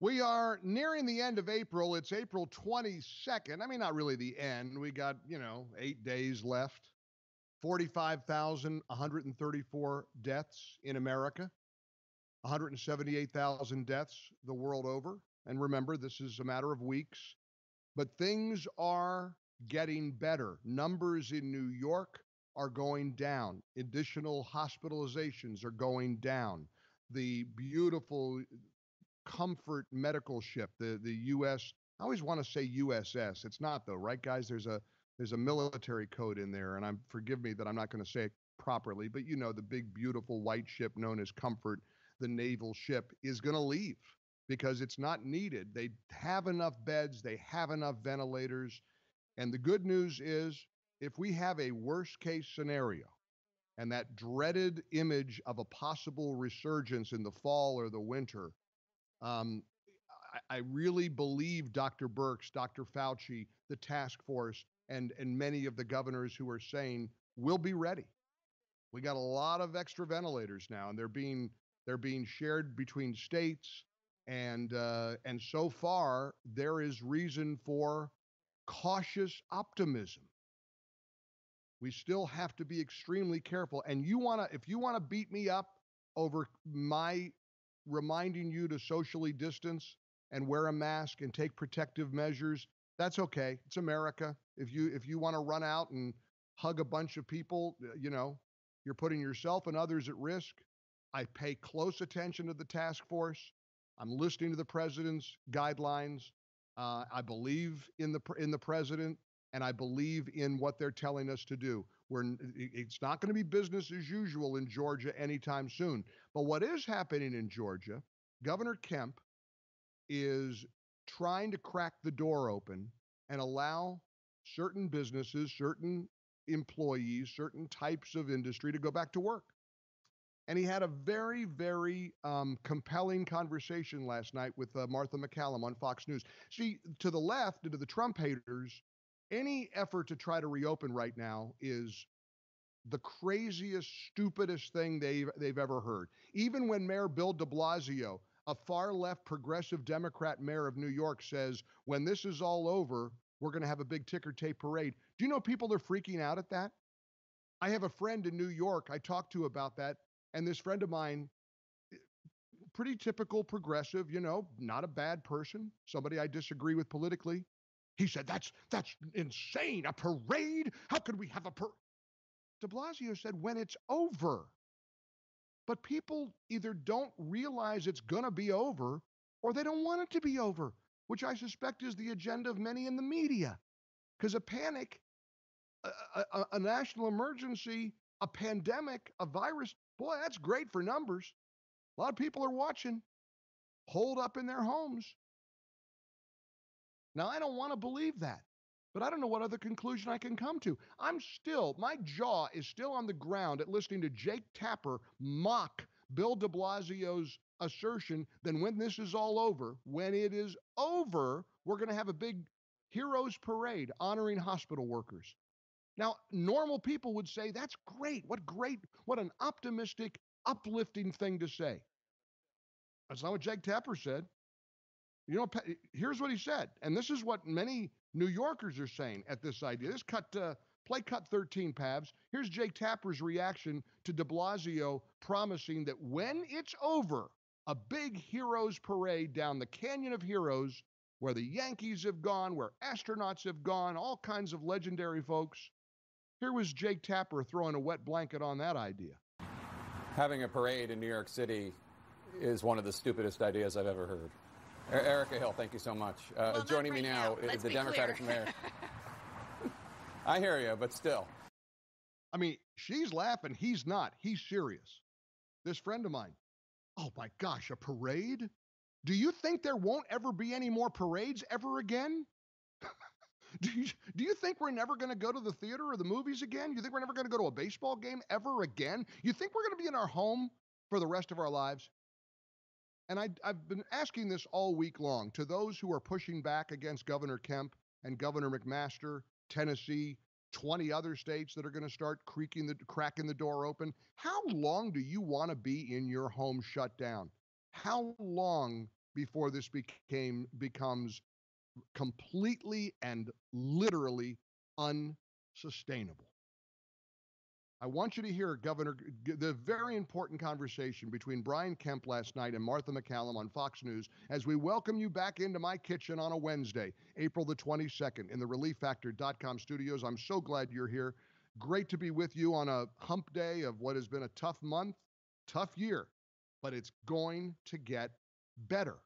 We are nearing the end of April. It's April 22nd. I mean, not really the end. We got, 8 days left. 45,134 deaths in America, 178,000 deaths the world over. And remember, this is a matter of weeks, but things are getting better. Numbers in New York are going down. Additional hospitalizations are going down. The beautiful Comfort medical ship, the U.S. I always want to say USS. It's not though, right, guys? There's a military code in there, and forgive me that I'm not going to say it properly, but the big beautiful white ship known as Comfort, the naval ship, is going to leave because it's not needed. They have enough beds, they have enough ventilators, and the good news is if we have a worst case scenario and that dreaded image of a possible resurgence in the fall or the winter. Um, I really believe Dr. Birx, Dr. Fauci, the task force, and many of the governors who are saying we'll be ready. We got a lot of extra ventilators now, and they're being shared between states, and so far there is reason for cautious optimism. We still have to be extremely careful. And if you wanna beat me up over my reminding you to socially distance and wear a mask and take protective measures, that's okay. It's America. If you want to run out and hug a bunch of people, you're putting yourself and others at risk. I pay close attention to the task force. I'm listening to the president's guidelines. I believe in the president, and I believe in what they're telling us to do. It's not going to be business as usual in Georgia anytime soon. But what is happening in Georgia, Governor Kemp is trying to crack the door open and allow certain businesses, certain employees, certain types of industry to go back to work. And he had a very, very compelling conversation last night with Martha McCallum on Fox News. See, to the left, to the Trump haters, any effort to try to reopen right now is the craziest, stupidest thing they've ever heard. Even when Mayor Bill De Blasio, a far left progressive Democrat mayor of New York, says when this is all over, we're going to have a big ticker tape parade. Do you know people are freaking out at that? I have a friend in New York I talked to about that, and this friend of mine, pretty typical progressive, not a bad person, somebody I disagree with politically. He said, that's insane. A parade? How could we have a parade? De Blasio said, when it's over. But people either don't realize it's going to be over or they don't want it to be over, which I suspect is the agenda of many in the media. Because a panic, a national emergency, a pandemic, a virus, boy, that's great for numbers. A lot of people are watching, holed up in their homes. Now, I don't want to believe that, but I don't know what other conclusion I can come to. My jaw is still on the ground at listening to Jake Tapper mock Bill de Blasio's assertion that when this is all over, when it is over, we're going to have a big heroes parade honoring hospital workers. Now, normal people would say, that's great. What an optimistic, uplifting thing to say. That's not what Jake Tapper said. Here's what he said, and this is what many New Yorkers are saying at this idea. This play cut 13, Pabs. Here's Jake Tapper's reaction to de Blasio promising that when it's over, a big heroes parade down the Canyon of Heroes, where the Yankees have gone, where astronauts have gone, all kinds of legendary folks. Here was Jake Tapper throwing a wet blanket on that idea. Having a parade in New York City is one of the stupidest ideas I've ever heard. Erica Hill, thank you so much. Joining me now is the Democratic mayor. I hear you, but still. I mean, she's laughing. He's not. He's serious. This friend of mine. Oh, my gosh, a parade? Do you think there won't ever be any more parades ever again? Do you think we're never going to go to the theater or the movies again? You think we're never going to go to a baseball game ever again? You think we're going to be in our home for the rest of our lives? And I've been asking this all week long to those who are pushing back against Governor Kemp and Governor McMaster, Tennessee, 20 other states that are going to start cracking the door open. How long do you want to be in your home shut down? How long before this becomes completely and literally unsustainable. I want you to hear the very important conversation between Brian Kemp last night and Martha McCallum on Fox News as we welcome you back into my kitchen on a Wednesday, April the 22nd, in the ReliefFactor.com studios. I'm so glad you're here. Great to be with you on a hump day of what has been a tough month, tough year, but it's going to get better.